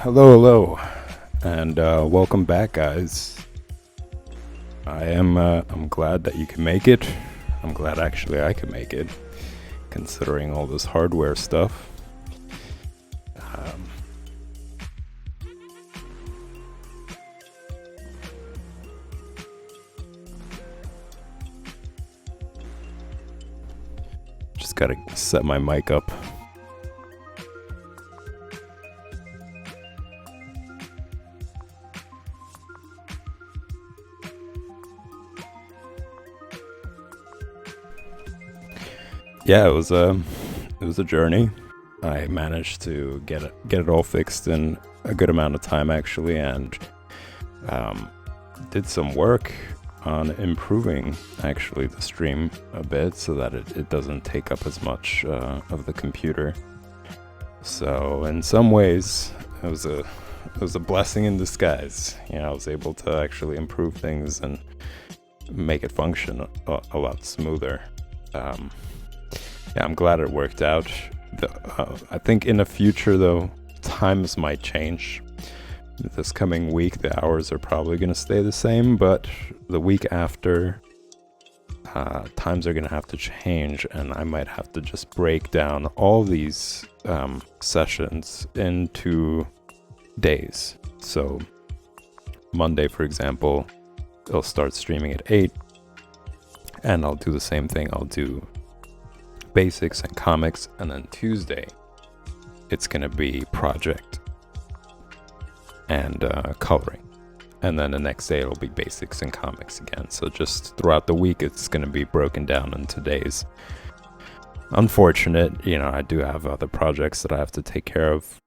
Hello, and welcome back, guys. I'm glad that you can make it. I'm glad actually I can make it, considering all this hardware stuff. Just gotta set my mic up. Yeah, it was a journey. I managed to get it all fixed in a good amount of time, actually, and did some work on improving actually the stream a bit so that it doesn't take up as much of the computer. So in some ways, it was a blessing in disguise. You know, I was able to actually improve things and make it function a lot smoother. Yeah, I'm glad it worked out. I think in the future, though, times might change. This coming week, the hours are probably going to stay the same, but the week after, times are going to have to change, and I might have to just break down all these sessions into days. So Monday, for example, I'll start streaming at 8, and I'll do the same thing. I'll do basics and comics, and then Tuesday it's gonna be project and coloring, and then the next day it'll be basics and comics again. So just throughout the week it's gonna be broken down into days. Unfortunate, you know, I do have other projects that I have to take care of,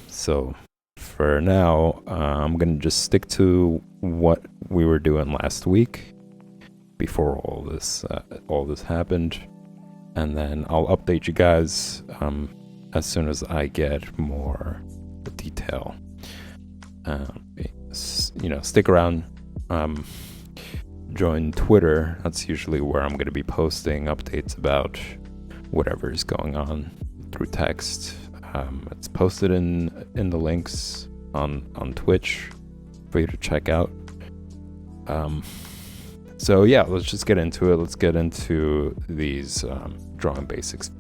so for now I'm gonna just stick to what we were doing last week before all this happened. And then I'll update you guys as soon as I get more detail. You know, stick around. Join Twitter. That's usually where I'm going to be posting updates about whatever is going on through text. It's posted in the links on Twitch for you to check out. So yeah, let's just get into it. Let's get into these drawing basics,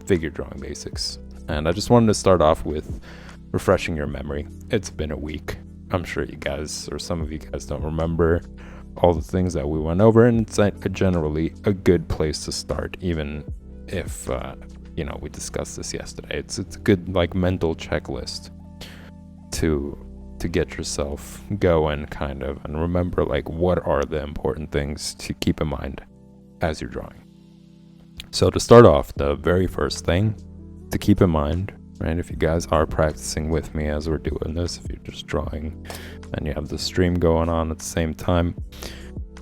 figure drawing basics. And I just wanted to start off with refreshing your memory. It's been a week. I'm sure you guys, or some of you guys, don't remember all the things that we went over, and it's generally a good place to start, even if we discussed this yesterday. It's a good like mental checklist to get yourself going, kind of, and remember like what are the important things to keep in mind as you're drawing. So to start off, the very first thing to keep in mind, right, if you guys are practicing with me as we're doing this, if you're just drawing and you have the stream going on at the same time,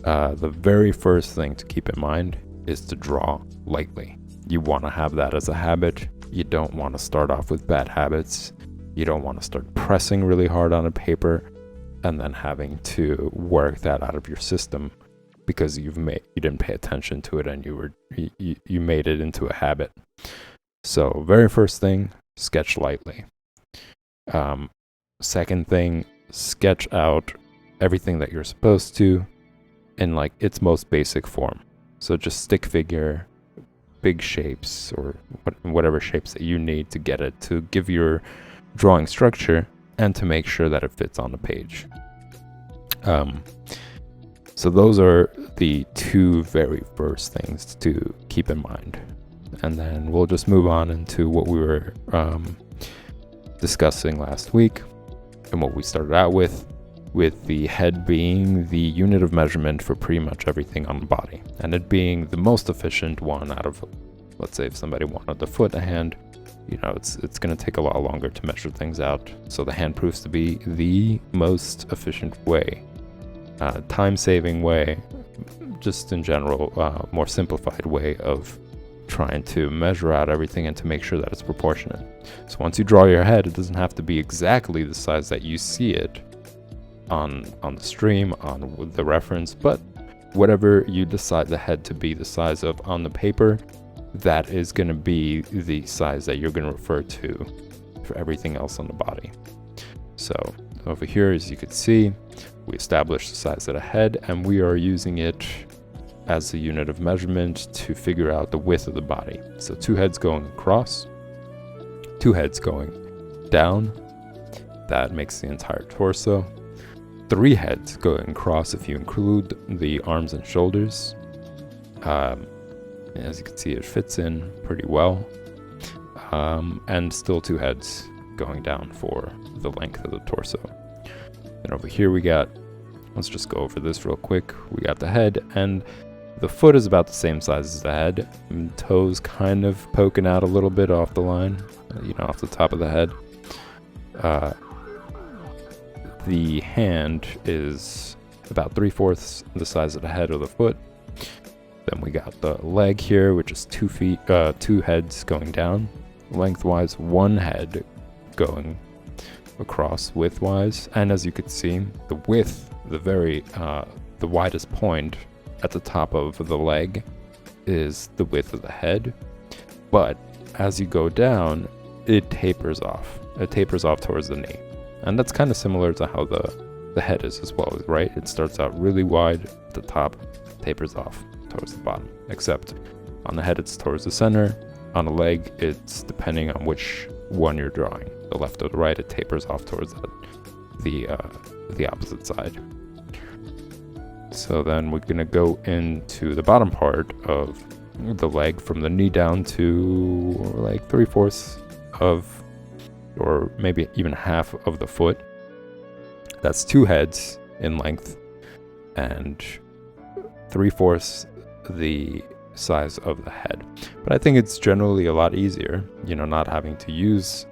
the very first thing to keep in mind is to draw lightly. You want to have that as a habit. You don't want to start off with bad habits. You don't want to start pressing really hard on a paper and then having to work that out of your system because you didn't pay attention to it and you made it into a habit. So very first thing, sketch lightly. Second thing, sketch out everything that you're supposed to in like its most basic form. So just stick figure, big shapes, or whatever shapes that you need to get it to give your drawing structure and to make sure that it fits on the page. So those are the two very first things to keep in mind. And then we'll just move on into what we were discussing last week and what we started out with the head being the unit of measurement for pretty much everything on the body, and it being the most efficient one out of, let's say if somebody wanted the foot, a hand, it's going to take a lot longer to measure things out. So the hand proves to be the most efficient way, time-saving way, just in general, more simplified way of trying to measure out everything and to make sure that it's proportionate. So once you draw your head, it doesn't have to be exactly the size that you see it on the stream, on the reference, but whatever you decide the head to be the size of on the paper, that is going to be the size that you're going to refer to for everything else on the body. So over here, as you can see, we established the size of the head, and we are using it as a unit of measurement to figure out the width of the body. So 2 heads going across, 2 heads going down, that makes the entire torso. 3 heads going across if you include the arms and shoulders. As you can see, it fits in pretty well. And still 2 heads going down for the length of the torso. And over here we got, let's just go over this real quick. We got the head, and the foot is about the same size as the head. And toes kind of poking out a little bit off the line, off the top of the head. The hand is about 3/4 the size of the head of the foot. Then we got the leg here, which is 2 heads going down lengthwise, 1 head going across widthwise. And as you can see, the width, the widest point at the top of the leg is the width of the head. But as you go down, it tapers off. It tapers off towards the knee. And that's kind of similar to how the head is as well, right? It starts out really wide at the top, tapers off towards the bottom. Except on the head, it's towards the center. On the leg, it's depending on which one you're drawing. The left or the right, it tapers off towards the opposite side. So then we're going to go into the bottom part of the leg from the knee down to like 3/4 of, or maybe even half of the foot. That's 2 heads in length and 3/4 the size of the head. But I think it's generally a lot easier, not having to use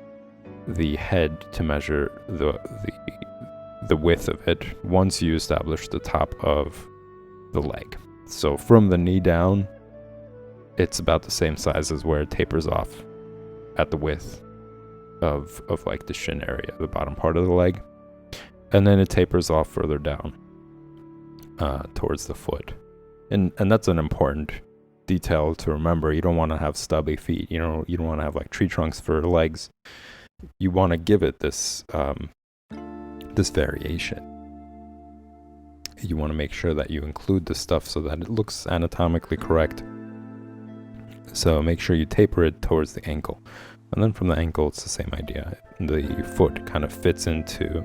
the head to measure the width of it once you establish the top of the leg. So from the knee down, it's about the same size as where it tapers off at the width of like the shin area, the bottom part of the leg. And then it tapers off further down towards the foot. And that's an important detail to remember. You don't want to have stubby feet. You don't want to have like tree trunks for legs. You want to give it this this variation. You want to make sure that you include the stuff so that it looks anatomically correct. So make sure you taper it towards the ankle. And then from the ankle, it's the same idea. The foot kind of fits into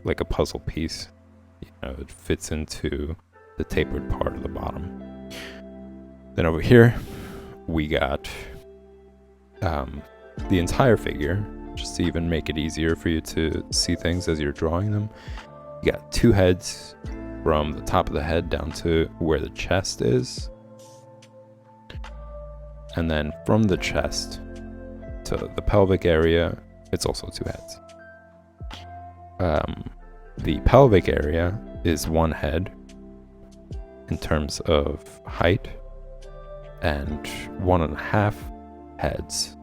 like a puzzle piece. It fits into the tapered part of the bottom. Then over here, we got the entire figure, just to even make it easier for you to see things as you're drawing them. You got 2 heads from the top of the head down to where the chest is. And then from the chest to the pelvic area, it's also 2 heads. The pelvic area is 1 head in terms of height, and 1.5 heads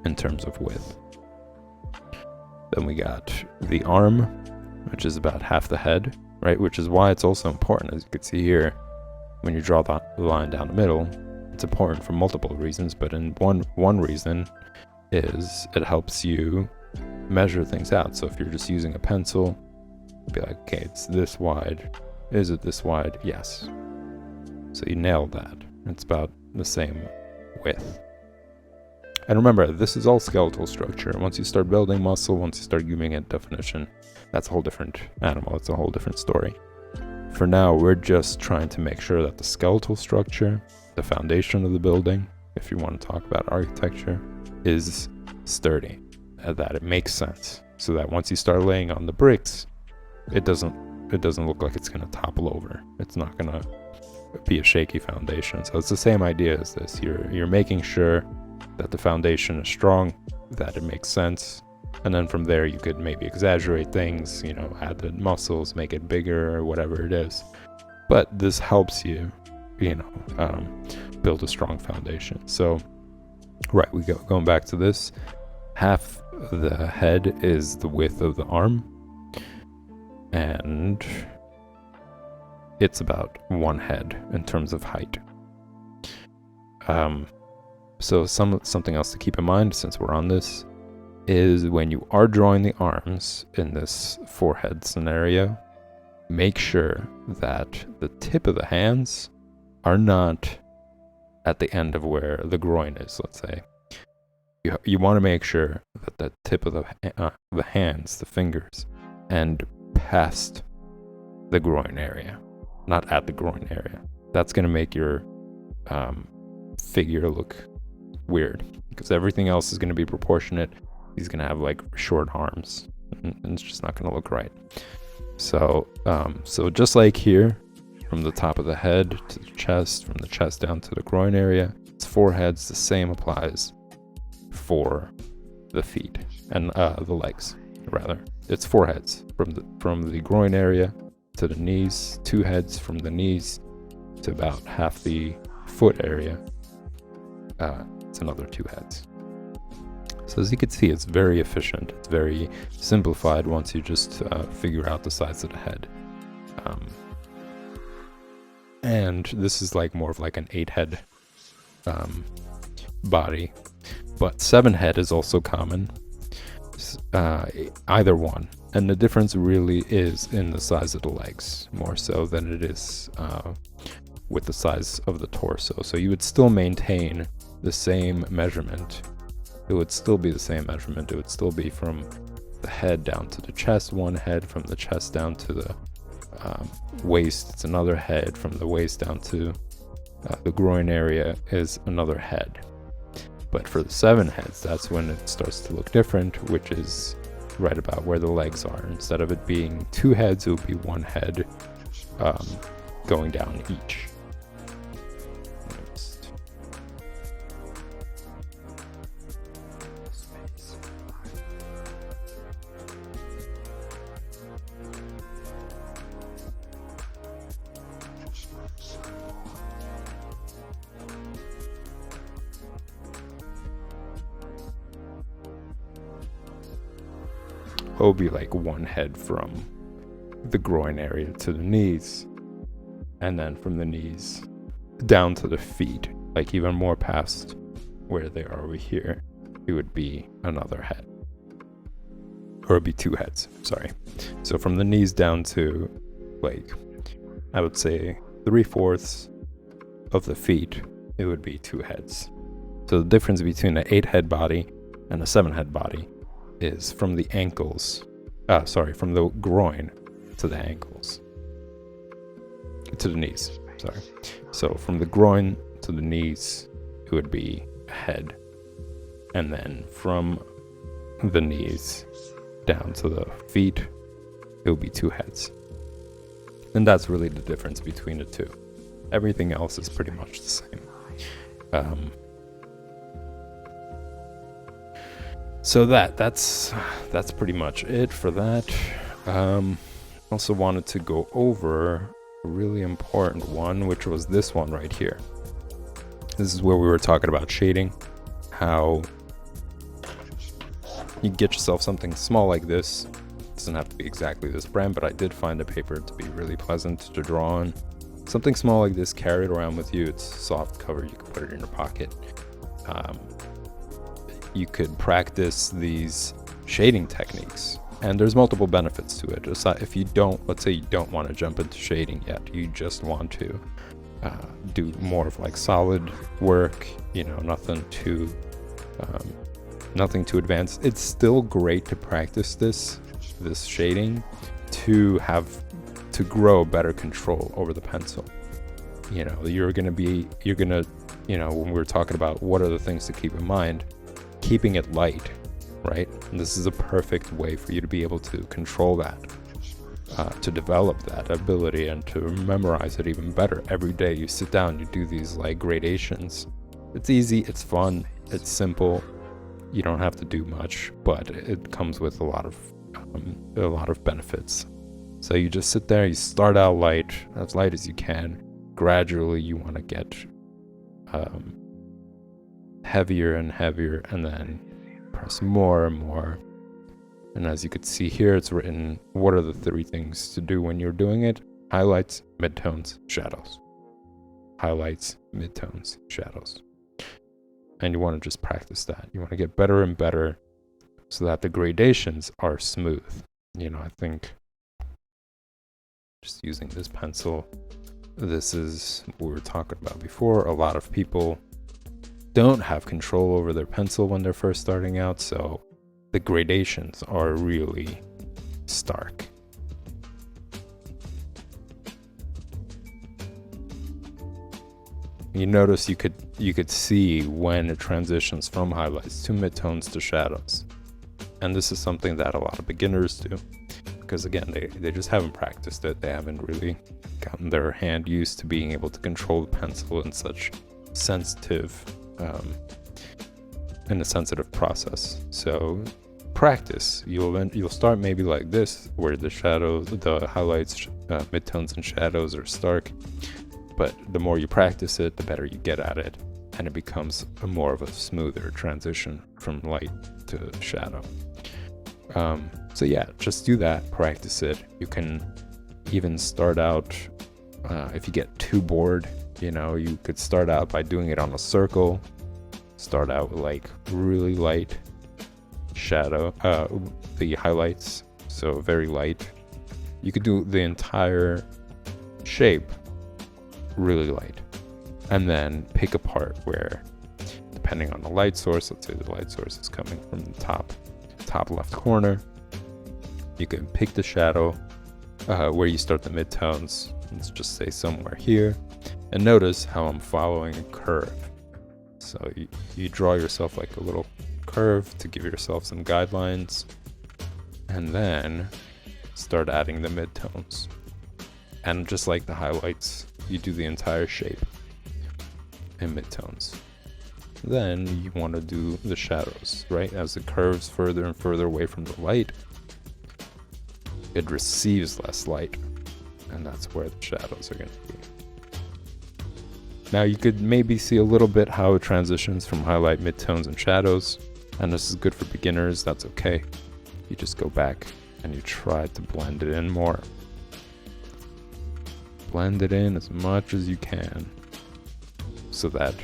in terms of width. Then we got the arm, which is about half the head, right? Which is why it's also important, as you can see here, when you draw the line down the middle. It's important for multiple reasons, but in one reason is it helps you measure things out. So if you're just using a pencil, be like, okay, it's this wide. Is it this wide? Yes. So you nailed that. It's about the same width. And remember, this is all skeletal structure. Once you start building muscle, once you start giving it definition, that's a whole different animal. It's a whole different story. For now, we're just trying to make sure that the skeletal structure, the foundation of the building, if you want to talk about architecture, is sturdy, that it makes sense, so that once you start laying on the bricks, it doesn't look like it's going to topple over. It's not going to be a shaky foundation. So it's the same idea as this. You're making sure that the foundation is strong, that it makes sense, and then from there you could maybe exaggerate things, add the muscles, make it bigger, or whatever it is. But this helps you, build a strong foundation. So, right, going back to this, half the head is the width of the arm, and it's about 1 head in terms of height. So something else to keep in mind, since we're on this, is when you are drawing the arms in this 4-head scenario, make sure that the tip of the hands are not at the end of where the groin is, let's say. You want to make sure that the tip of the hands, the fingers, end past the groin area, not at the groin area. That's going to make your figure look weird, because everything else is going to be proportionate. He's going to have like short arms, and it's just not going to look right. So just like here, from the top of the head to the chest, from the chest down to the groin area, it's 4 heads. The same applies for the feet and the legs, rather. It's 4 heads from the groin area to the knees, 2 heads from the knees to about half the foot area. It's another 2 heads. So as you can see, it's very efficient. It's very simplified once you just figure out the size of the head. And this is like more of like an 8-head body, but 7-head is also common. Either one. And the difference really is in the size of the legs, more so than it is with the size of the torso. So you would still maintain the same measurement. It would still be the same measurement. It would still be from the head down to the chest, 1 head, from the chest down to the waist, it's another head, from the waist down to the groin area is another head. But for the 7 heads, that's when it starts to look different, which is right about where the legs are. Instead of it being 2 heads, it would be 1 head going down each. It will be like 1 head from the groin area to the knees, and then from the knees down to the feet, like even more past where they are over here, it would be another head. Or it'd be 2 heads, sorry. So from the knees down to, like, I would say 3/4 of the feet, it would be 2 heads. So the difference between an 8-head body and a 7-head body is from the ankles, from the groin to the ankles, to the knees, sorry. So from the groin to the knees, it would be a head. And then from the knees down to the feet, it would be 2 heads. And that's really the difference between the two. Everything else is pretty much the same. So that's pretty much it for that. Also wanted to go over a really important one, which was this one right here. This is where we were talking about shading, how you get yourself something small like this. It doesn't have to be exactly this brand, but I did find a paper to be really pleasant to draw on. Something small like this, carry it around with you. It's soft cover, you can put it in your pocket. You could practice these shading techniques, and there's multiple benefits to it. If you don't, let's say you don't want to jump into shading yet, you just want to do more of like solid work, you know, nothing too advanced. It's still great to practice this shading to grow better control over the pencil. You know, you're gonna, you know, when we were talking about what are the things to keep in mind, keeping it light, right? And this is a perfect way for you to be able to control that, to develop that ability and to memorize it even better. Every day you sit down, you do these like gradations. It's easy, it's fun, it's simple. You don't have to do much, but it comes with a lot of benefits. So you just sit there, you start out light as you can. Gradually you want to get heavier and heavier, and then press more and more. And as you could see here, it's written, what are the 3 things to do when you're doing it? Highlights, midtones, shadows. Highlights, midtones, shadows. And you want to just practice that. You want to get better and better so that the gradations are smooth. You know, I think just using this pencil, this is what we were talking about before. A lot of people don't have control over their pencil when they're first starting out, so the gradations are really stark. You notice you could see when it transitions from highlights to midtones to shadows. And this is something that a lot of beginners do, because again, they just haven't practiced it. They haven't really gotten their hand used to being able to control the pencil in such sensitive in a sensitive process. So practice. You'll start maybe like this, where the shadows, the highlights, midtones and shadows are stark, but the more you practice it, the better you get at it, and it becomes more of a smoother transition from light to shadow. So yeah, just do that, practice it. You can even start out, if you get too bored, you know, you could start out by doing it on a circle. Start out with like really light shadow, the highlights, so very light. You could do the entire shape really light, and then pick a part where, depending on the light source, let's say the light source is coming from the top left corner, you can pick the shadow where you start the midtones. Let's just say somewhere here, and notice how I'm following a curve. So you draw yourself like a little curve to give yourself some guidelines, and then start adding the midtones. And just like the highlights, you do the entire shape in midtones. Then you want to do the shadows, right? As it curves further and further away from the light, it receives less light, and that's where the shadows are going to be. Now you could maybe see a little bit how it transitions from highlight, midtones, and shadows, and this is good for beginners. That's okay. You just go back and you try to blend it in more. Blend it in as much as you can so that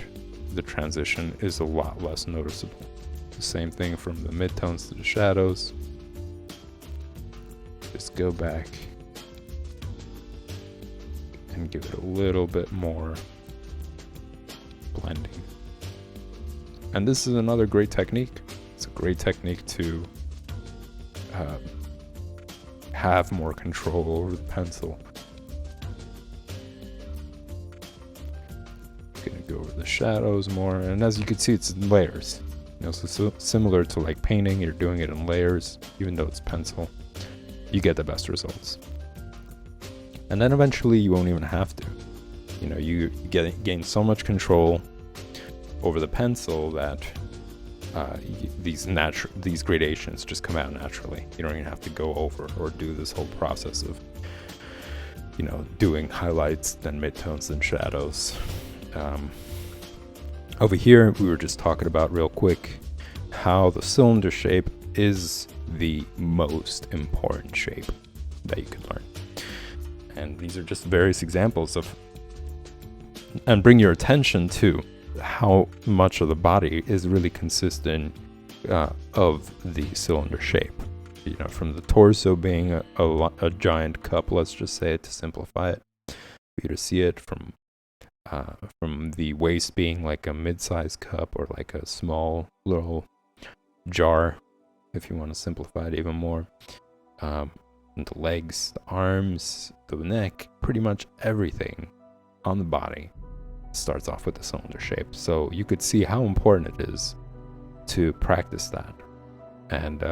the transition is a lot less noticeable. The same thing from the midtones to the shadows. Just go back and give it a little bit more blending. And this is another great technique. It's a great technique to have more control over the pencil. I'm gonna go over the shadows more, and as you can see, it's in layers. So similar to like painting, you're doing it in layers, even though it's pencil, you get the best results. And then eventually you won't even have to. You gain so much control over the pencil that these gradations just come out naturally. You don't even have to go over or do this whole process of doing highlights, then midtones, then shadows. Over here, we were just talking about real quick how the cylinder shape is the most important shape that you can learn. And these are just various examples of, and bring your attention to how much of the body is really consistent of the cylinder shape. From the torso being a giant cup, let's just say it to simplify it, for you to see it, from the waist being like a mid-sized cup or like a small little jar, if you want to simplify it even more. And the legs, the arms, the neck, pretty much everything on the body starts off with a cylinder shape. So you could see how important it is to practice that. And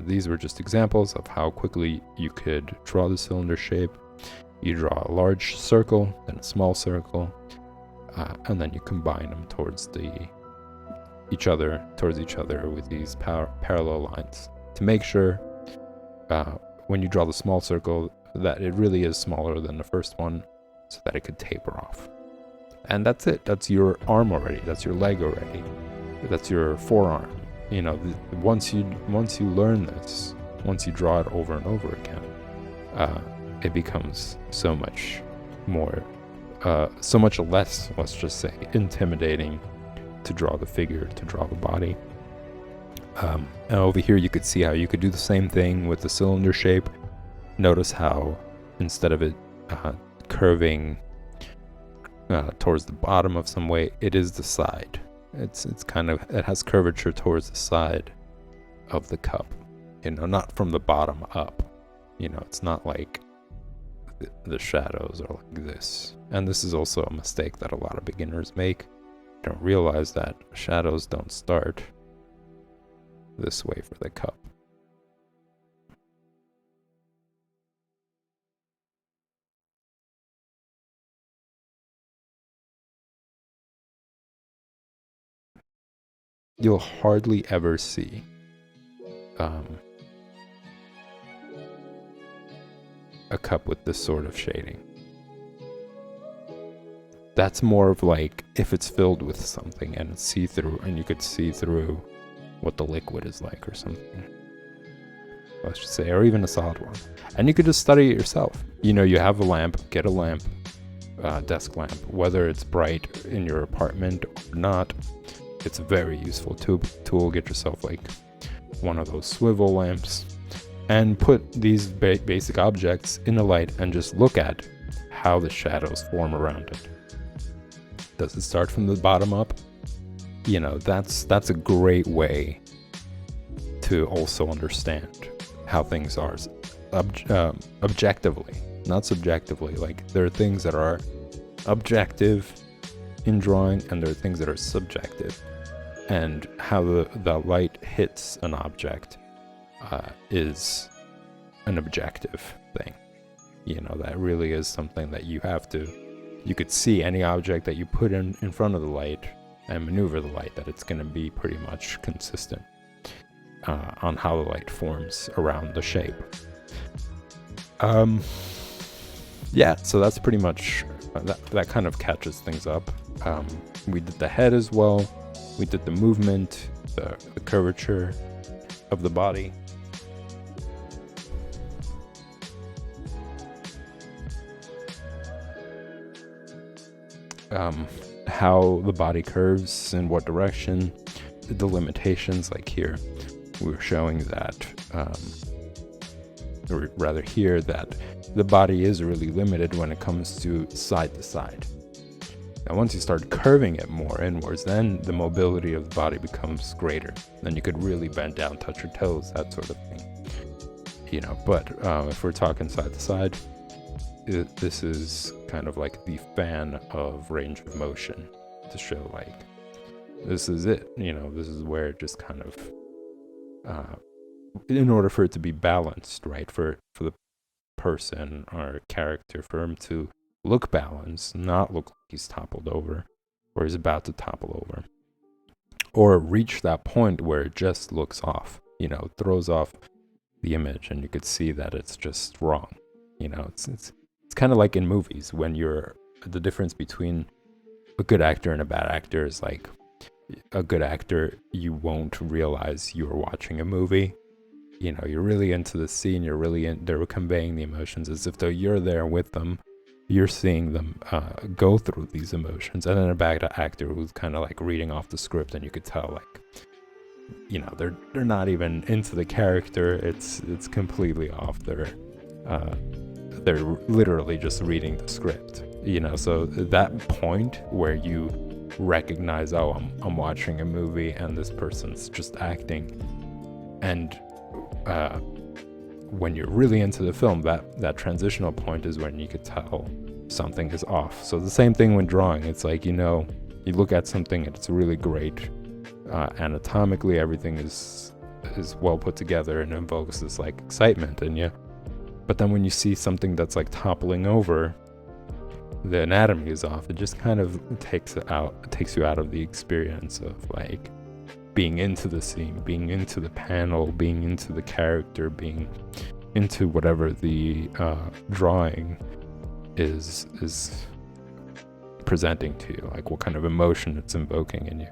these were just examples of how quickly you could draw the cylinder shape. You draw a large circle, then a small circle, and then you combine them towards each other with these parallel lines to make sure when you draw the small circle that it really is smaller than the first one, so that it could taper off. And that's it. That's your arm already. That's your leg already. That's your forearm. Once you learn this, once you draw it over and over again, it becomes so much more, so much less, let's just say, intimidating to draw the figure, to draw the body. And over here, you could see how you could do the same thing with the cylinder shape. Notice how instead of it curving towards the bottom of some way, it is the side. It has curvature towards the side of the cup, not from the bottom up. It's not like the shadows are like this. And this is also a mistake that a lot of beginners make. They don't realize that shadows don't start this way for the cup. You'll hardly ever see a cup with this sort of shading. That's more of like if it's filled with something and it's see-through, and you could see through what the liquid is like or something, let's just say, or even a solid one. And you could just study it yourself. You have a lamp, get a lamp, desk lamp, whether it's bright in your apartment or not. It's a very useful tool. Get yourself like one of those swivel lamps and put these basic objects in the light and just look at how the shadows form around it. Does it start from the bottom up? That's a great way to also understand how things are objectively, not subjectively. Like, there are things that are objective in drawing, and there are things that are subjective. And how the light hits an object is an objective thing. That really is something that you could see any object that you put in front of the light and maneuver the light, that it's going to be pretty much consistent on how the light forms around the shape. So that's pretty much, that kind of catches things up. We did the head as well. We did the movement, the curvature of the body. How the body curves, in what direction, the limitations. Like here, we were showing that, or rather here, that the body is really limited when it comes to side to side. Now, once you start curving it more inwards, then the mobility of the body becomes greater. Then you could really bend down, touch your toes, that sort of thing. But if we're talking side to side, this is kind of like the fan of range of motion. to show like, this is it, this is where it just kind of, in order for it to be balanced, right, for the person or character, for him to look balanced, not look like he's toppled over or he's about to topple over, or reach that point where it just looks off, throws off the image and you could see that it's just wrong. It's kind of like in movies when the difference between a good actor and a bad actor is like, a good actor, you won't realize you're watching a movie. You're really into the scene, they're conveying the emotions as if though you're there with them, you're seeing them go through these emotions. And then a bad actor who's kind of like reading off the script, and you could tell like, they're not even into the character, it's completely off. They're literally just reading the script, so that point where you recognize, oh, I'm watching a movie and this person's just acting, and when you're really into the film, that transitional point is when you could tell something is off. So the same thing when drawing. It's like, you look at something and it's really great, anatomically everything is well put together and invokes this like excitement in you, but then when you see something that's like toppling over, the anatomy is off, it just kind of takes you out of the experience of like being into the scene, being into the panel, being into the character, being into whatever the drawing is presenting to you, like what kind of emotion it's invoking in you.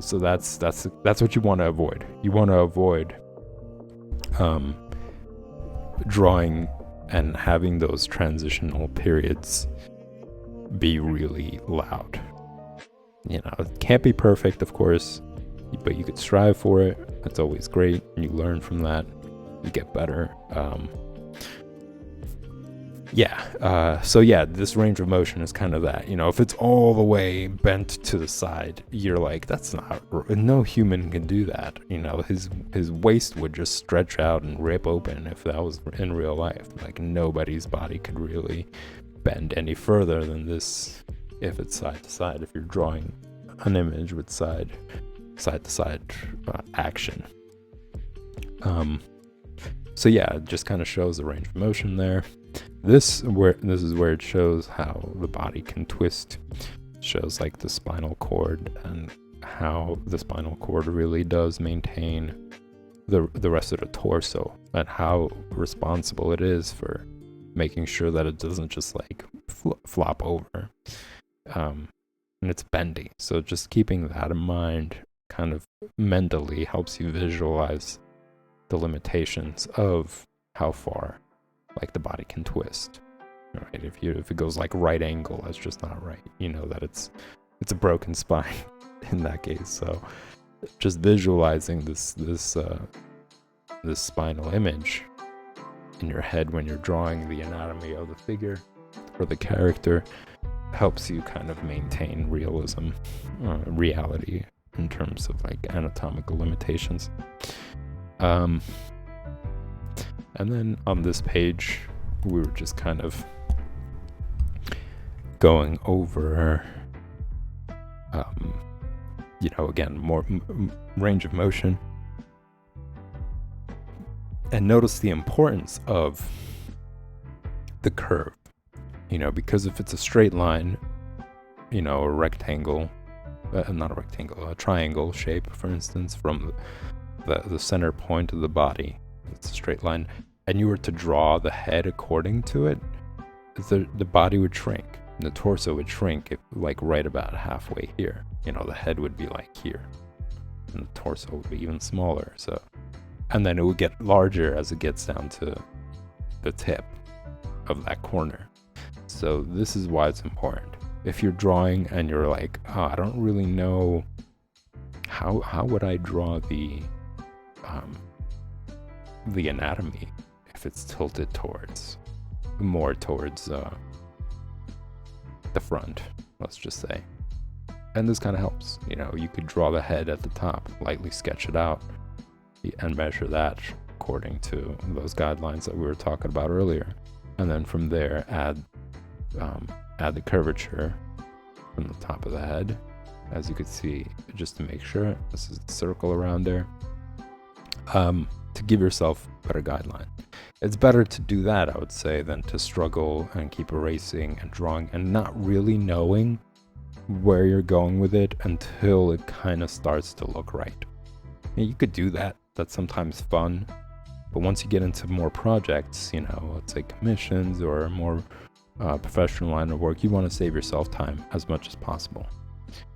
So that's what you want to avoid. You want to avoid drawing and having those transitional periods be really loud. It can't be perfect, of course, but you could strive for it. That's always great, and you learn from that, you get better. So this range of motion is kind of that. If it's all the way bent to the side, you're like, that's not, no human can do that. His waist would just stretch out and rip open if that was in real life. Like, nobody's body could really bend any further than this if it's side to side, if you're drawing an image with side to side action. It just kind of shows the range of motion there. This is where it shows how the body can twist. It shows like the spinal cord and how the spinal cord really does maintain the rest of the torso, and how responsible it is for making sure that it doesn't just like flop over. And it's bendy, so just keeping that in mind kind of mentally helps you visualize the limitations of how far like the body can twist. Right? If it goes like right angle, that's just not right. That it's a broken spine in that case. So just visualizing this spinal image in your head when you're drawing the anatomy of the figure or the character helps you kind of maintain reality in terms of like anatomical limitations. And then on this page, we were just kind of going over, again, more range of motion. And notice the importance of the curve, because if it's a straight line, a rectangle, a triangle shape, for instance, from the center point of the body, it's a straight line, and you were to draw the head according to it, the body would shrink, and the torso would shrink like right about halfway here. The head would be like here, and the torso would be even smaller. So, and then it would get larger as it gets down to the tip of that corner. So this is why it's important. If you're drawing and you're like, I don't really know how would I draw the anatomy if it's tilted more towards the front, let's just say. And this kind of helps. You could draw the head at the top, lightly sketch it out, and measure that according to those guidelines that we were talking about earlier. And then from there, add the curvature from the top of the head, as you could see, just to make sure. This is the circle around there. To give yourself a better guideline. It's better to do that, I would say, than to struggle and keep erasing and drawing and not really knowing where you're going with it until it kind of starts to look right. You could do that. That's sometimes fun. But once you get into more projects, let's say commissions or more professional line of work, you want to save yourself time as much as possible.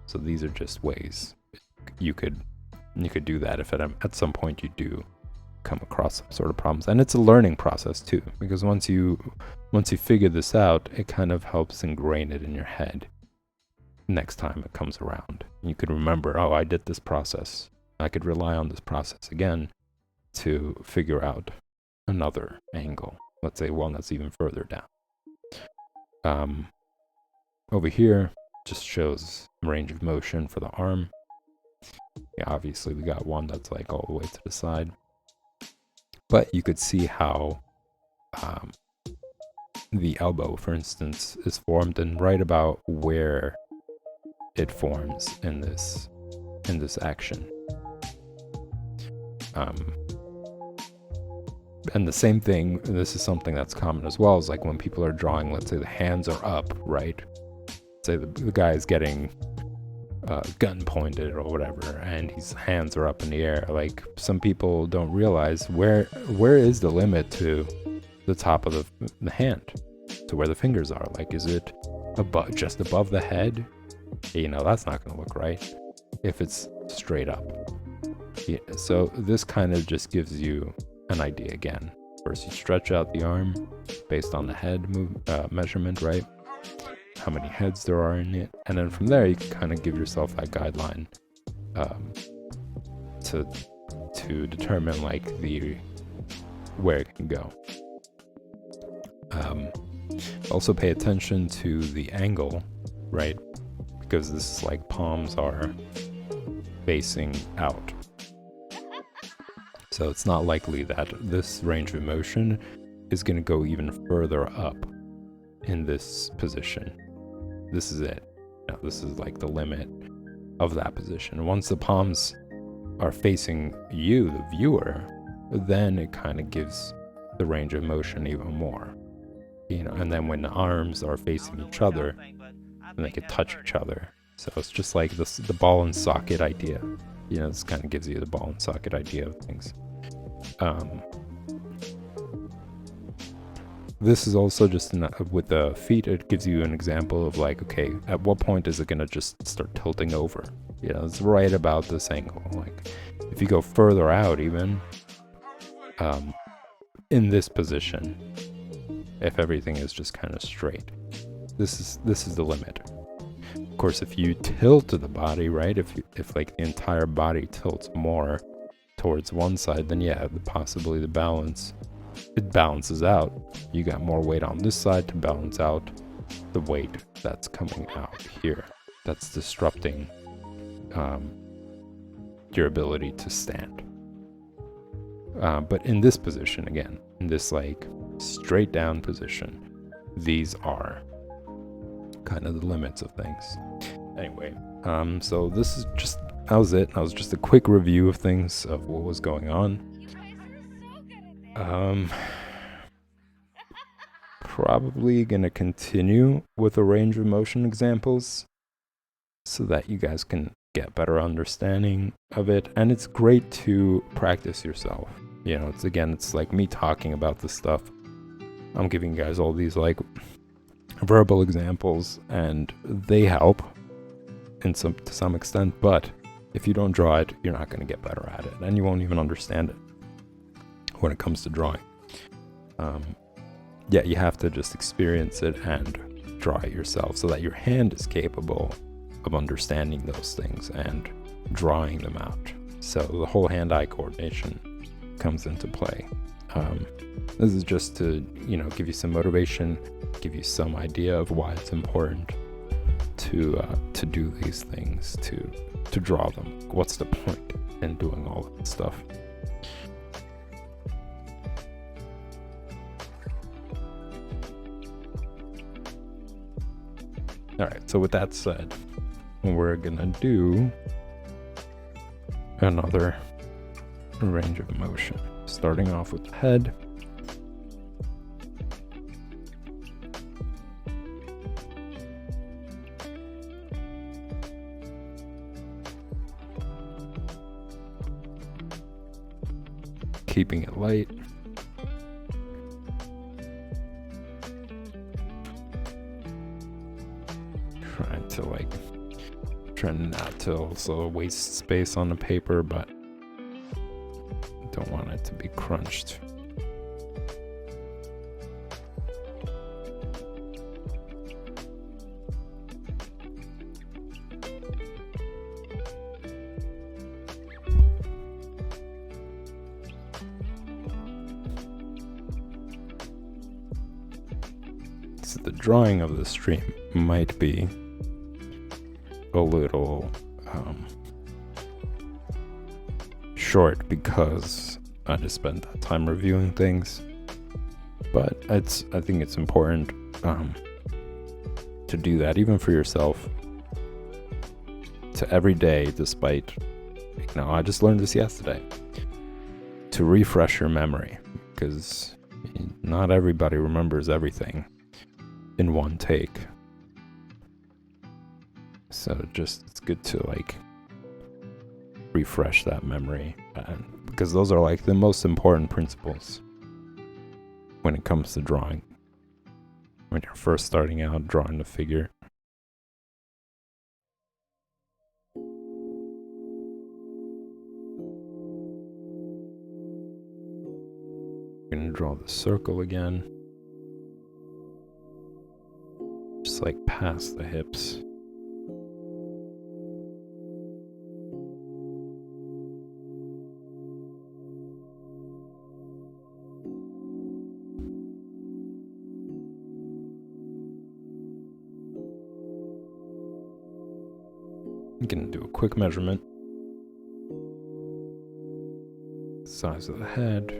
So these are just ways you could do that if at some point you do come across some sort of problems. And it's a learning process too, because once you figure this out, it kind of helps ingrain it in your head next time it comes around. You could remember, oh, I did this process. I could rely on this process again to figure out another angle. Let's say one that's even further down. Over here just shows range of motion for the arm. Yeah, obviously we got one that's like all the way to the side. But you could see how the elbow, for instance, is formed, and right about where it forms in this action. And the same thing, this is something that's common as well, is like when people are drawing, let's say the hands are up, right? Say the guy is getting gun pointed or whatever, and his hands are up in the air. Like, some people don't realize where is the limit to the top of the hand, to where the fingers are. Like, is it just above the head? That's not going to look right if it's straight up. Yeah, so this kind of just gives you an idea again. First, you stretch out the arm based on the head measurement, right? How many heads there are in it, and then from there you can kind of give yourself that guideline to determine like where it can go. Also pay attention to the angle, right? Because this is like palms are facing out, so it's not likely that this range of motion is going to go even further up in this position. This is it. This is like the limit of that position. Once the palms are facing you, the viewer, then it kind of gives the range of motion even more. And then when the arms are facing each other, then they could touch each other. So it's just like the ball and socket idea. This kind of gives you the ball and socket idea of things. This is also just with the feet, it gives you an example of like, okay, at what point is it going to just start tilting over? It's right about this angle. Like, if you go further out even, in this position, if everything is just kind of straight, this is the limit. Of course, if you tilt the body, right, if like the entire body tilts more towards one side, then yeah, possibly it balances out. You got more weight on this side to balance out the weight that's coming out here. That's disrupting your ability to stand. But in this position, again, in this like straight down position, these are kind of the limits of things. Anyway, so that was it. That was just a quick review of things, of what was going on. Probably gonna continue with a range of motion examples so that you guys can get better understanding of it. And it's great to practice yourself. It's like me talking about this stuff. I'm giving you guys all these like verbal examples, and they help to some extent, but if you don't draw it, you're not going to get better at it, and you won't even understand it when it comes to drawing. You have to just experience it and draw it yourself so that your hand is capable of understanding those things and drawing them out. So the whole hand-eye coordination comes into play. This is just to, give you some motivation, give you some idea of why it's important to do these things, to draw them. What's the point in doing all of that stuff? Alright, so with that said, we're gonna do another range of motion. Starting off with the head. Keeping it light. Trying not to also waste space on the paper, but don't want it to be crunched. So the drawing of the stream might be a little short because I just spent that time reviewing things, but I think it's important to do that even for yourself, to every day, despite, I just learned this yesterday, to refresh your memory, because not everybody remembers everything in one take. So it's good to refresh that memory, because those are the most important principles when it comes to drawing. When you're first starting out drawing the figure. I'm gonna draw the circle again. Just past the hips. I'm gonna do a quick measurement. Size of the head.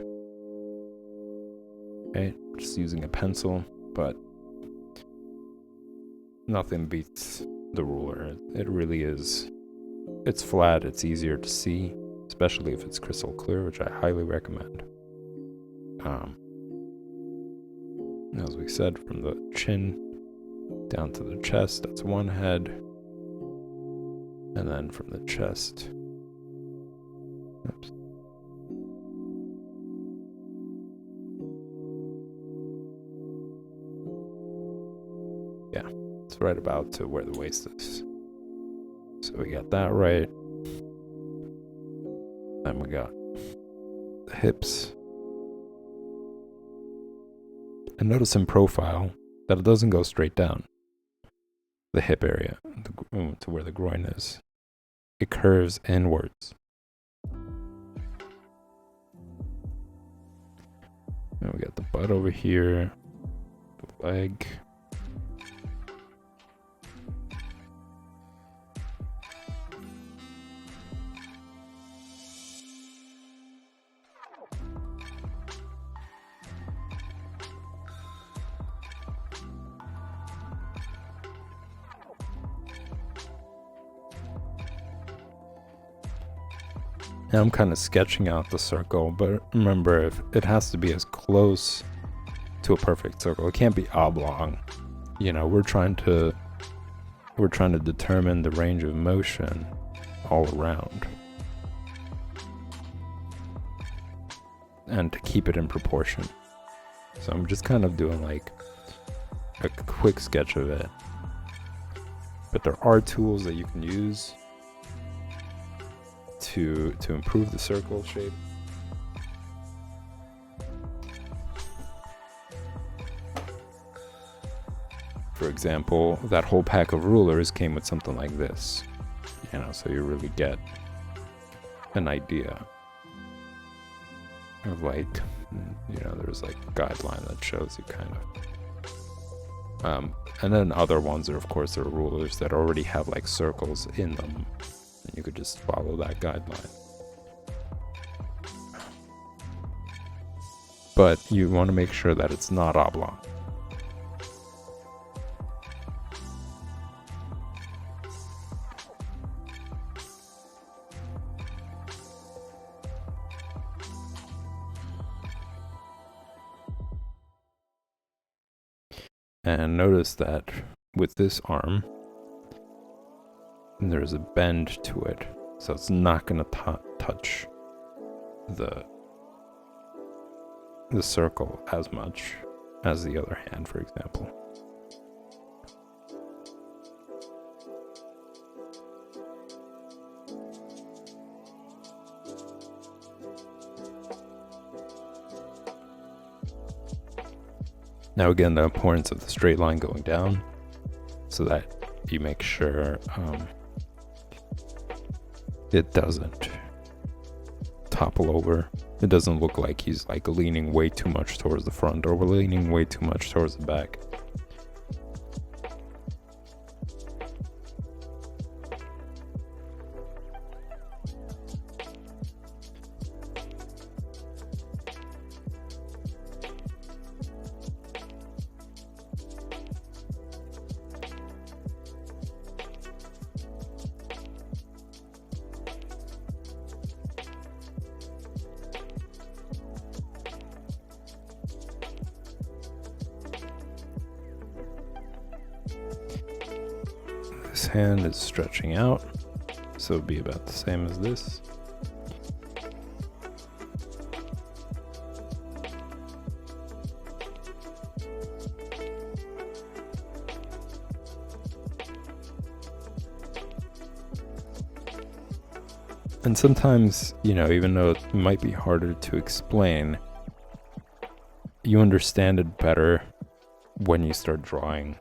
Okay, just using a pencil, but nothing beats the ruler. It really is. It's flat, it's easier to see, especially if it's crystal clear, which I highly recommend. As we said, from the chin down to the chest, that's one head. And then from the chest, oops. Yeah, it's right about to where the waist is. So we got that right. Then we got the hips. And notice in profile that it doesn't go straight down the hip area to where the groin is. It curves inwards. And we got the butt over here, the leg. And I'm kind of sketching out the circle, but remember, if it has to be as close to a perfect circle. It can't be oblong. We're trying to determine the range of motion all around, and to keep it in proportion. So I'm just kind of doing a quick sketch of it. But there are tools that you can use to improve the circle shape. For example, that whole pack of rulers came with something like this, so you really get an idea of there's a guideline that shows you kind of. And then other ones are, of course, there are rulers that already have circles in them. And you could just follow that guideline. But you want to make sure that it's not oblong. And notice that with this arm, there's a bend to it, so it's not going to touch the circle as much as the other hand, for example. Now again, the importance of the straight line going down, so that you make sure it doesn't topple over. It doesn't look like he's like leaning way too much towards the front or leaning way too much towards the back. This hand is stretching out, so it'd be about the same as this. And sometimes, you know, even though it might be harder to explain, you understand it better when you start drawing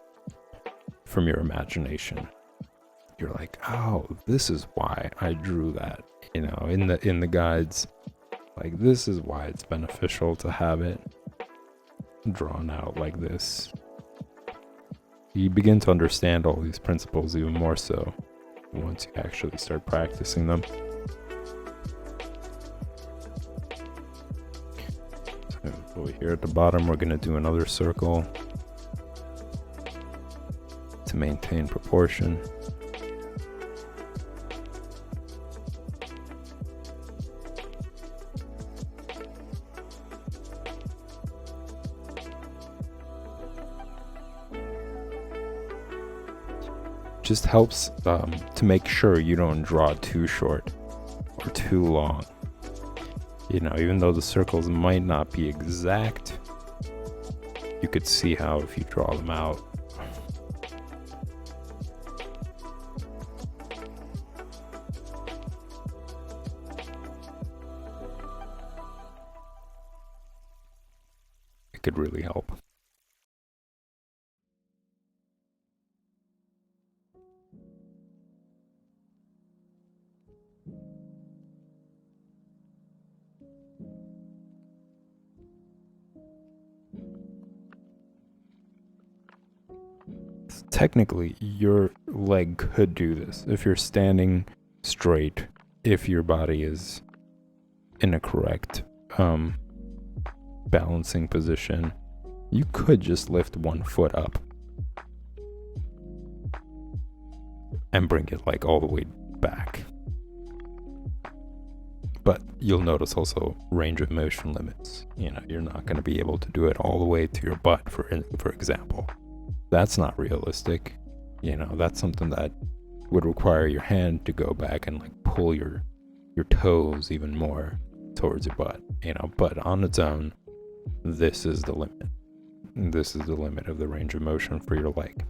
from your imagination. You're like, oh, this is why I drew that, you know, in the guides. Like, this is why it's beneficial to have it drawn out like this. You begin to understand all these principles even more so once you actually start practicing them. So over here at the bottom, we're going to do another circle to maintain proportion. Just helps to make sure you don't draw too short or too long. You know, even though the circles might not be exact, you could see how if you draw them out, it could really help. Technically, your leg could do this if you're standing straight, if your body is in a correct balancing position. You could just lift one foot up and bring it like all the way back. But you'll notice also range of motion limits. You know, you're not going to be able to do it all the way to your butt, for example. That's not realistic. You know, that's something that would require your hand to go back and like pull your toes even more towards your butt, you know. But on its own, this is the limit. This is the limit of the range of motion for your leg.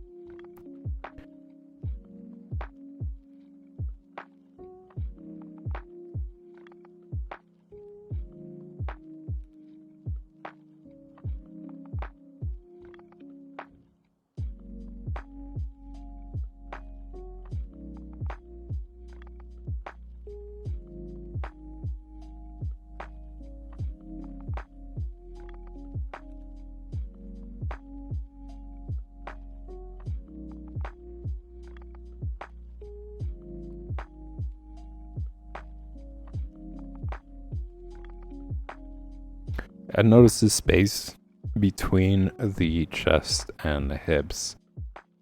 I noticed the space between the chest and the hips,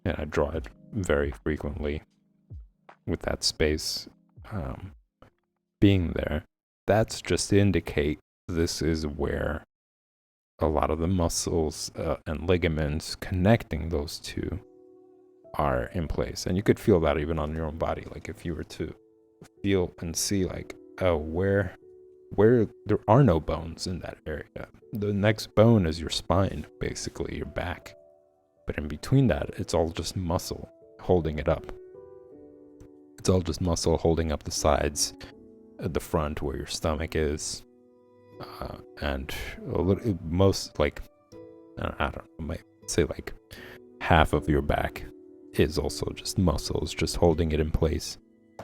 and I draw it very frequently with that space being there. That's just to indicate this is where a lot of the muscles and ligaments connecting those two are in place. And you could feel that even on your own body. Like if you were to feel and see like, oh, where there are no bones in that area. The next bone is your spine, basically, your back. But in between that, it's all just muscle holding it up. It's all just muscle holding up the sides, at the front where your stomach is, and most, like, I don't know, I might say like half of your back is also just muscles, just holding it in place.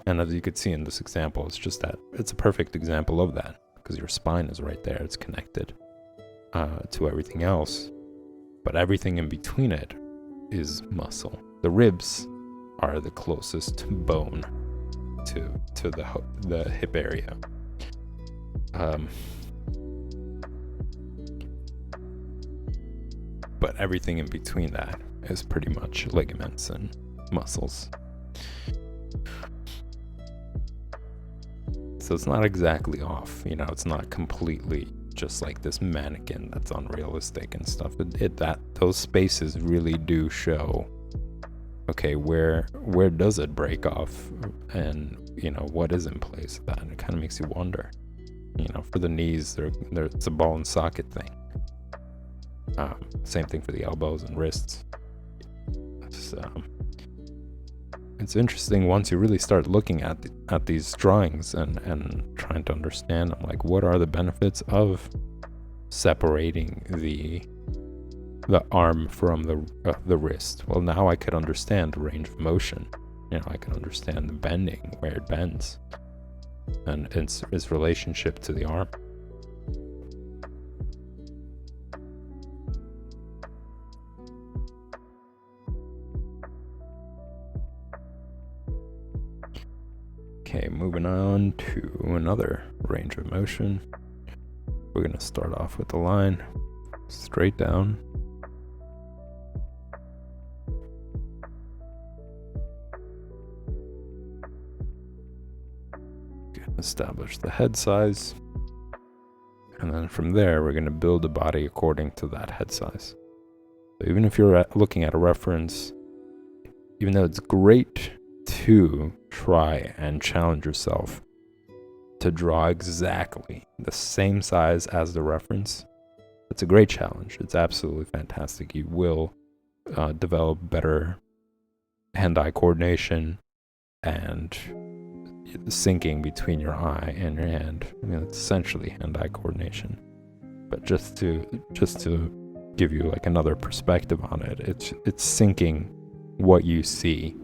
And as you could see in this example, it's a perfect example of that, because your spine is right there. It's connected to everything else, but everything in between it is muscle. The ribs are the closest bone to the hip area. But everything in between that is pretty much ligaments and muscles. So it's not exactly off, it's not completely just like this mannequin that's unrealistic and stuff. Those spaces really do show, okay, where does it break off, and what is in place of that. And it kind of makes you wonder. For the knees, it's a ball and socket thing. Same thing for the elbows and wrists. It's interesting once you really start looking at these drawings and trying to understand them, like what are the benefits of separating the arm from the wrist. Well, now I could understand the range of motion. I could understand the bending, where it bends, and its relationship to the arm. Okay, moving on to another range of motion. We're going to start off with the line straight down. Establish the head size. And then from there, we're going to build the body according to that head size. So even if you're looking at a reference, even though it's great to try and challenge yourself to draw exactly the same size as the reference, it's a great challenge. It's absolutely fantastic. You will develop better hand-eye coordination and syncing between your eye and your hand. It's essentially hand-eye coordination. But just to give you like another perspective on it, it's syncing what you see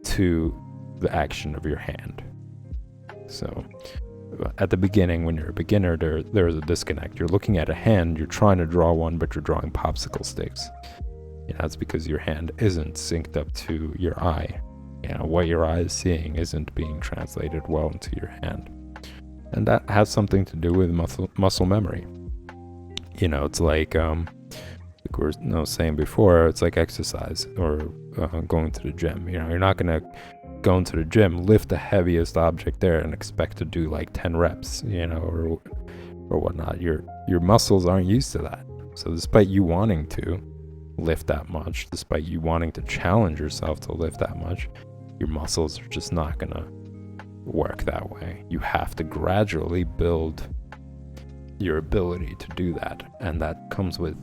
to the action of your hand. So at the beginning, when you're a beginner, there's a disconnect. You're looking at a hand, you're trying to draw one, but you're drawing popsicle sticks. That's because your hand isn't synced up to your eye. What your eye is seeing isn't being translated well into your hand. And that has something to do with muscle memory. It's like we were saying before, it's like exercise or going to the gym. You're not going to go into the gym, lift the heaviest object there and expect to do like 10 reps, or whatnot. Your muscles aren't used to that. So despite you wanting to lift that much, despite you wanting to challenge yourself to lift that much, your muscles are just not going to work that way. You have to gradually build your ability to do that. And that comes with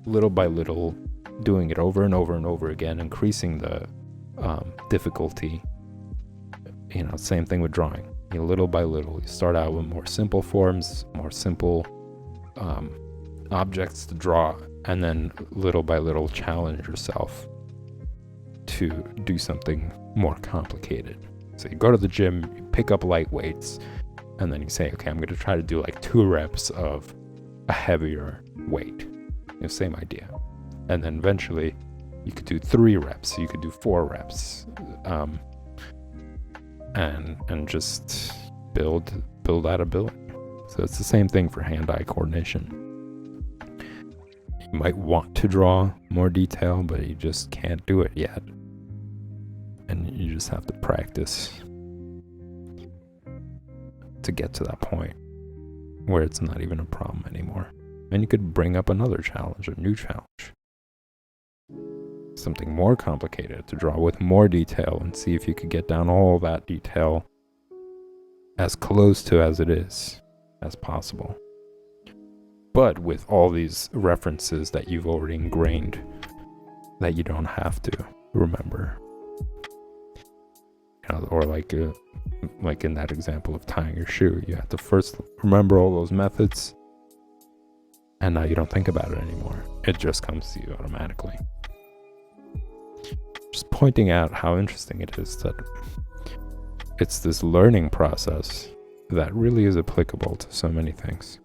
little by little, doing it over and over and over again, increasing the difficulty. Same thing with drawing. Little by little, you start out with more simple forms, more simple objects to draw, and then little by little challenge yourself to do something more complicated. So you go to the gym, you pick up light weights, and then you say, okay, I'm going to try to do like 2 reps of a heavier weight. Same idea. And then eventually you could do 3 reps, you could do 4 reps, and just build that ability. So it's the same thing for hand-eye coordination. You might want to draw more detail, but you just can't do it yet. And you just have to practice to get to that point where it's not even a problem anymore. And you could bring up another challenge, a new challenge. Something more complicated to draw with more detail and see if you could get down all that detail as close to as it is as possible. But with all these references that you've already ingrained that you don't have to remember. Or like in that example of tying your shoe, you have to first remember all those methods, and now you don't think about it anymore. It just comes to you automatically. Just pointing out how interesting it is that it's this learning process that really is applicable to so many things.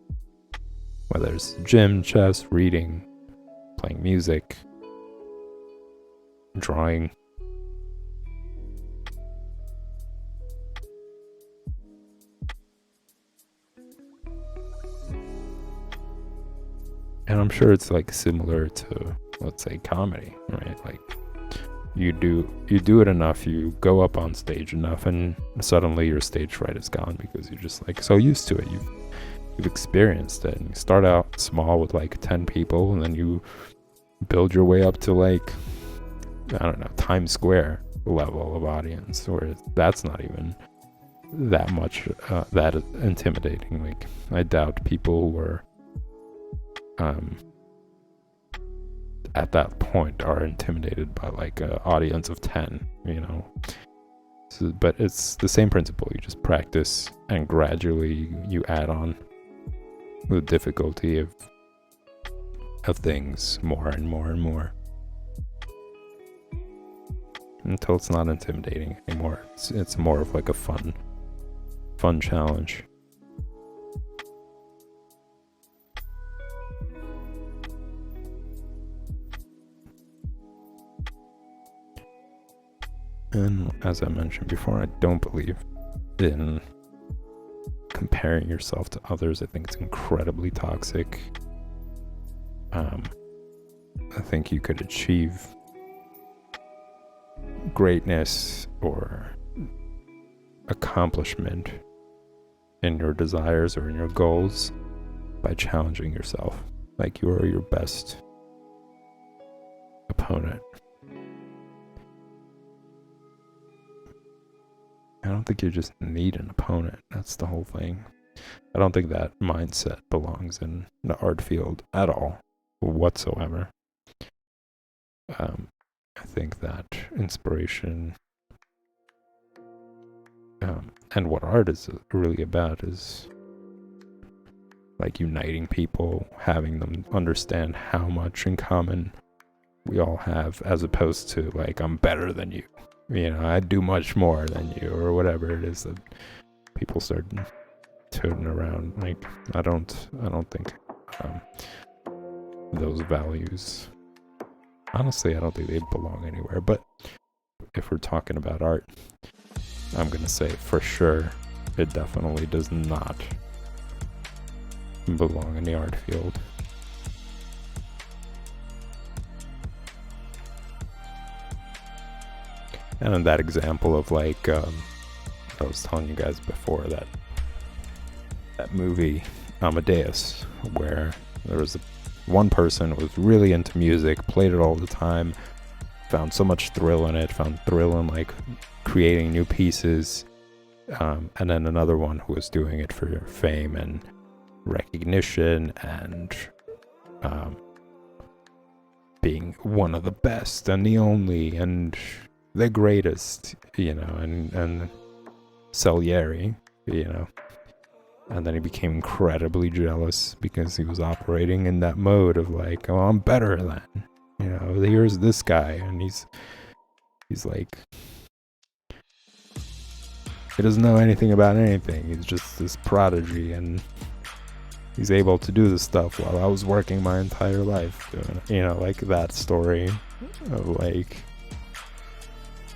Whether it's gym, chess, reading, playing music, drawing. And I'm sure it's like similar to, let's say, comedy, right? Like you do it enough, you go up on stage enough, and suddenly your stage fright is gone because you're just like so used to it. You've experienced it, and you start out small with like 10 people, and then you build your way up to like, I don't know, Times Square level of audience, where that's not even that much that intimidating. Like I doubt people who are at that point are intimidated by like an audience of 10, so, but it's the same principle. You just practice, and gradually you add on the difficulty of things more and more and more until it's not intimidating anymore. It's more of like a fun challenge. And as I mentioned before, I don't believe in comparing yourself to others. I think it's incredibly toxic. I think you could achieve greatness or accomplishment in your desires or in your goals by challenging yourself. Like you are your best opponent. I don't think you just need an opponent. That's the whole thing. I don't think that mindset belongs in the art field at all, whatsoever. I think that inspiration and what art is really about is like uniting people, having them understand how much in common we all have, as opposed to like, I'm better than you. I do much more than you, or whatever it is that people start tooting around. Like, I don't think those values, honestly, I don't think they belong anywhere. But if we're talking about art, I'm gonna say for sure it definitely does not belong in the art field. And in that example of like, I was telling you guys before, that movie Amadeus, where there was one person who was really into music, played it all the time, found so much thrill in it, found thrill in like creating new pieces, and then another one who was doing it for fame and recognition and being one of the best and the only and the greatest, and Salieri, and then he became incredibly jealous because he was operating in that mode of like, oh, I'm better than, here's this guy, and he's like, he doesn't know anything about anything. He's just this prodigy, and he's able to do this stuff while I was working my entire life doing it. Like that story of like,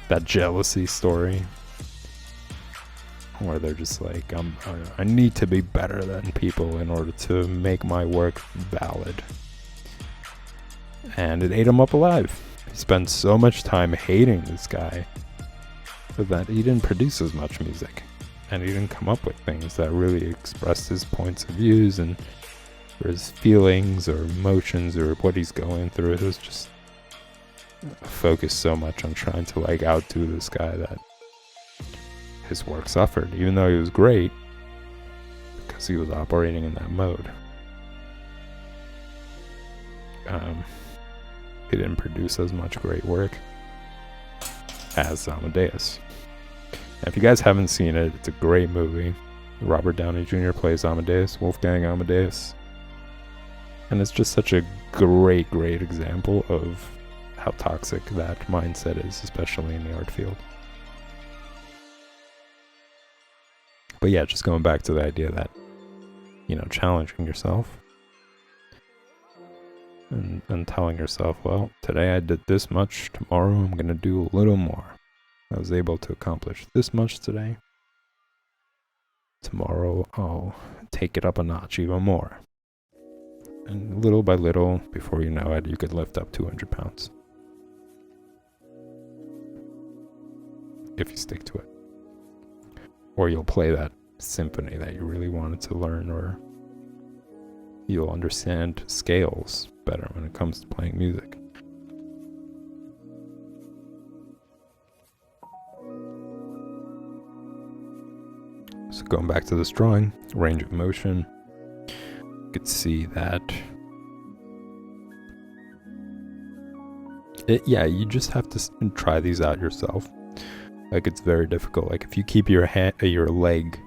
that jealousy story where they're just like, I need to be better than people in order to make my work valid. And it ate him up alive. He spent so much time hating this guy that he didn't produce as much music, and he didn't come up with things that really expressed his points of views and or his feelings or emotions or what he's going through. It was just focused so much on trying to like outdo this guy that his work suffered, even though he was great, because he was operating in that mode. He didn't produce as much great work as Amadeus. And if you guys haven't seen it, it's a great movie. Robert Downey Jr. plays Amadeus, Wolfgang Amadeus. And it's just such a great example of how toxic that mindset is, especially in the art field. But yeah, just going back to the idea that, you know, challenging yourself and telling yourself, well, today I did this much, tomorrow I'm going to do a little more. I was able to accomplish this much today. Tomorrow I'll take it up a notch even more. And little by little, before you know it, you could lift up 200 pounds. If you stick to it. Or you'll play that symphony that you really wanted to learn, or you'll understand scales better when it comes to playing music. So going back to this drawing, range of motion, you could see that you just have to try these out yourself. Like, it's very difficult. Like, if you keep your leg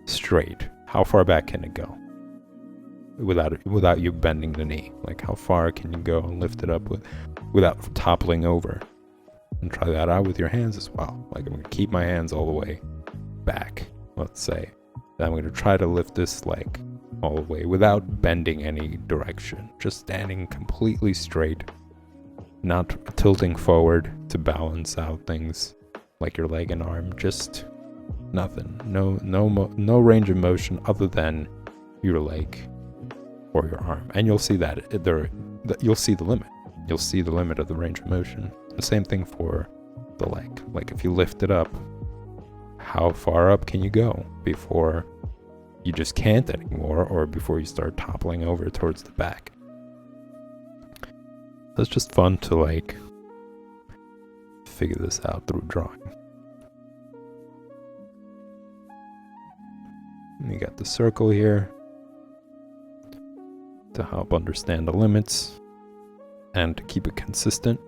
straight, how far back can it go without you bending the knee? Like, how far can you go and lift it up without toppling over? And try that out with your hands as well. Like, I'm going to keep my hands all the way back, let's say. Then I'm going to try to lift this leg all the way without bending any direction. Just standing completely straight, not tilting forward to balance out things like your leg and arm. Just nothing. No range of motion other than your leg or your arm. And you'll see that you'll see the limit. You'll see the limit of the range of motion. The same thing for the leg. Like, if you lift it up, how far up can you go before you just can't anymore, or before you start toppling over towards the back? It's just fun to like figure this out through drawing. And you got the circle here to help understand the limits and to keep it consistent.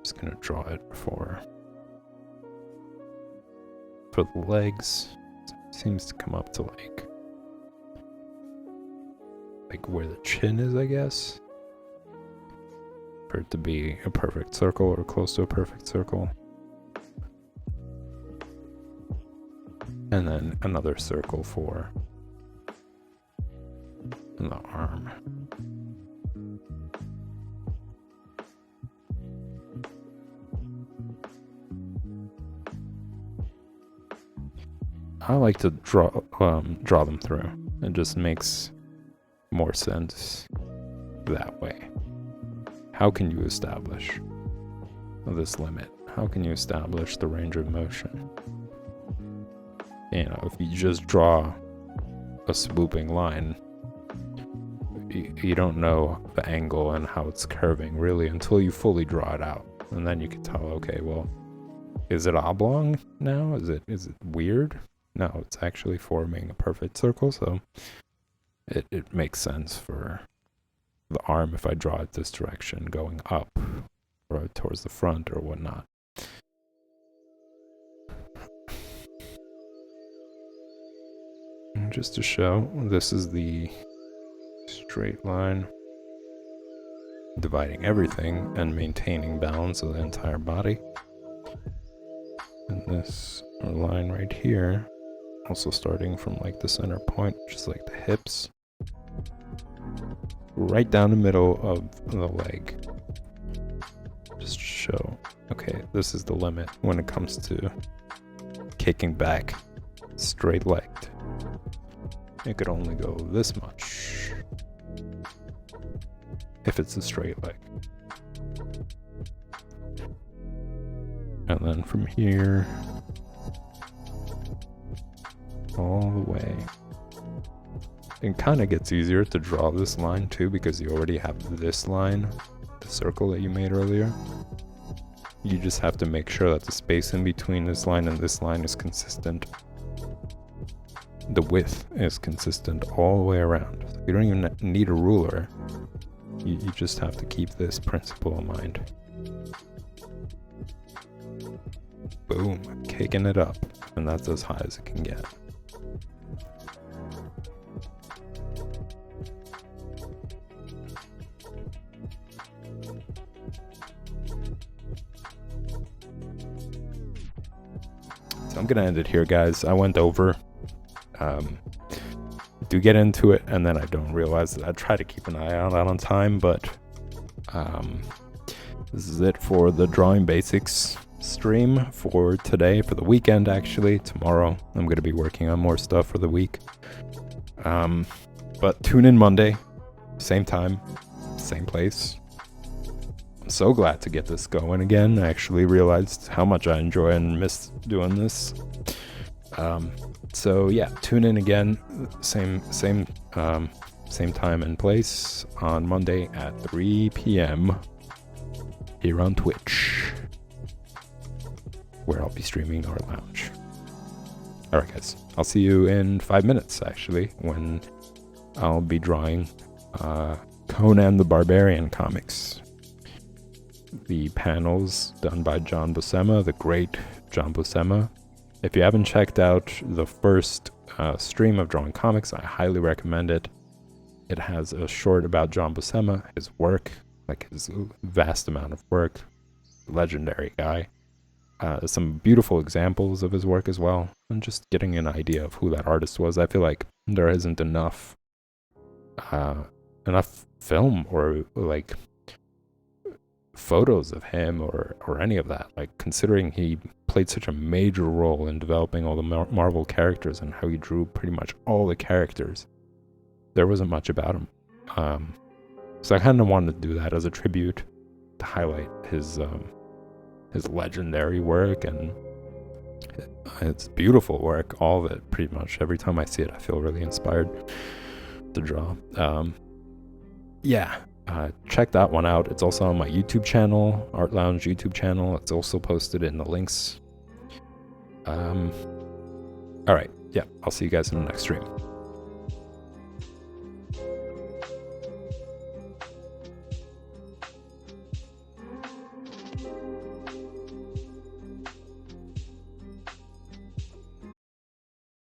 Just gonna draw it for the legs. Seems to come up to like where the chin is, I guess, for it to be a perfect circle or close to a perfect circle. And then another circle for the arm. I like to draw them through. It just makes more sense that way. How can you establish this limit? How can you establish the range of motion? You know, if you just draw a swooping line, you don't know the angle and how it's curving really until you fully draw it out. And then you can tell, okay, well, is it oblong now? Is it weird? No, it's actually forming a perfect circle, so it makes sense for the arm if I draw it this direction, going up or towards the front or whatnot. And just to show, this is the straight line dividing everything and maintaining balance of the entire body. And this line right here, also starting from like the center point, just like the hips, right down the middle of the leg. Just show, okay, this is the limit when it comes to kicking back straight-legged. It could only go this much if it's a straight leg. And then from here, all the way. It kind of gets easier to draw this line too, because you already have this line, the circle that you made earlier. You just have to make sure that the space in between this line and this line is consistent. The width is consistent all the way around. So you don't even need a ruler. You just have to keep this principle in mind. Boom, caking it up. And that's as high as it can get. So I'm gonna end it here, guys. I went over. Do get into it, and then I don't realize that I try to keep an eye out on time, but this is it for the Drawing Basics stream for today, for the weekend actually. Tomorrow I'm going to be working on more stuff for the week. But tune in Monday, same time, same place. I'm so glad to get this going again. I actually realized how much I enjoy and miss doing this. So yeah, tune in again, same time and place on Monday at 3 p.m. here on Twitch, where I'll be streaming Art Lounge. Alright guys, I'll see you in 5 minutes actually, when I'll be drawing Conan the Barbarian comics. The panels done by John Buscema, the great John Buscema. If you haven't checked out the first stream of Drawing Comics, I highly recommend it. It has a short about John Buscema, his work, like his vast amount of work. Legendary guy. Some beautiful examples of his work as well, and just getting an idea of who that artist was. I feel like there isn't enough film or like photos of him or any of that, like considering he played such a major role in developing all the Marvel characters and how he drew pretty much all the characters. There wasn't much about him, so I kind of wanted to do that as a tribute to highlight his legendary work, and it's beautiful work, all of it. Pretty much every time I see it I feel really inspired to draw. Check that one out. It's also on my YouTube channel, Art Lounge YouTube channel. It's also posted in the links. Alright, yeah, I'll see you guys in the next stream.